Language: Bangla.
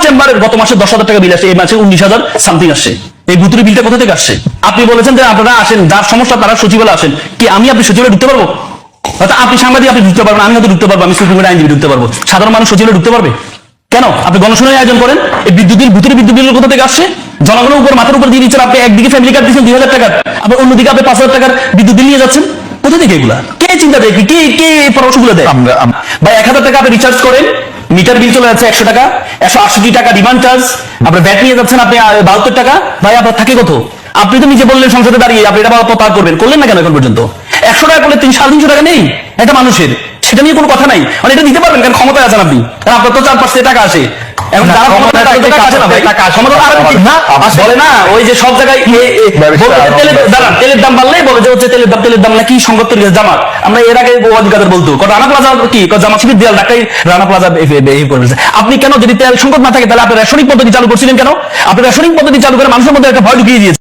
চেম্বারের গত মাসে 10,000 টাকা বিল আসছে, এই মাসে 19,000 সামথিং আসছে। এই ভুতুরে বিলটা কোথা থেকে আসছে? আপনি বলেছেন যে আপনারা আসেন, যার সমস্যা তারা সচিবালয় আসেন। কি আমি আপনি সচিবালয়ে ঢুকতে পারবো? আপনি সাংবাদিক, আপনি ঢুকতে পারবেন, আমি হয়তো ঢুকতে পারবো, আমি সুপ্রিম কোর্টের আইনজীবী ঢুকতে পারবো, সাধারণ মানুষ সচিবালয়ে ঢুকতে পারবে কেন? আপনি গণশুনানি আয়োজন করেন। এই বিদ্যুৎ বিল, ভুতুরে বিদ্যুৎ বিল কোথা থেকে আসছে? জনগণের উপর, মাথার উপর দিয়ে দিচ্ছেন। আপনি একদিকে ফ্যামিলি কার্ড দিচ্ছেন 2,000 টাকার, আবার অন্যদিকে আপনি 5,000 টাকার বিদ্যুৎ বিল নিয়ে যাচ্ছেন। কোথা থেকে এগুলা? কে চিন্তা দেয়? কে এই পরামর্শগুলো দেয়? ভাই 1,000 টাকা আপনি রিচার্জ করেন, মিটার বিল চলে যাচ্ছে 100 টাকা, 168 টাকা ডিমান্ড চার্জ, আপনার ব্যাট নিয়ে যাচ্ছেন আপনি 72 টাকা। ভাই আপনার থাকে কত? আপনি তো নিজে বললেন সংসদে দাঁড়িয়ে আপনি এটা প্রত্যাহার করবেন, করলেন না কেন এখন পর্যন্ত? 100 টাকা করলে 300 টাকা নেই একটা মানুষের, সেটা নিয়ে কোনো কথা নাই। মানে এটা দিতে পারবেন কারণ ক্ষমতায় আছেন আপনি, কারণ আপনার তো 4-5 টাকা আসে। এখন যারা ক্ষমতায় থাকে টাকা আসে না ভাই, বলে না ওই যে সব জায়গায় তেলের দাম বাড়লেই বলে যে হচ্ছে তেলের দাম নাকি সংকট তৈরি হয়েছে। জামাত, আমরা এর আগে অধিকার বলতো রানা প্লাজা কি জামাত শিবির দেয়াল ডাক্তার রানা প্লাজা করেছে। আপনি কেন, যদি তেল সংকট না থাকে তাহলে আপনি রেশনিং পদ্ধতি চালু করছিলেন কেন? আপনি রেশনিং পদ্ধতি চালু করে মানুষের মধ্যে একটা ভয় ঢুকিয়ে দিয়েছেন।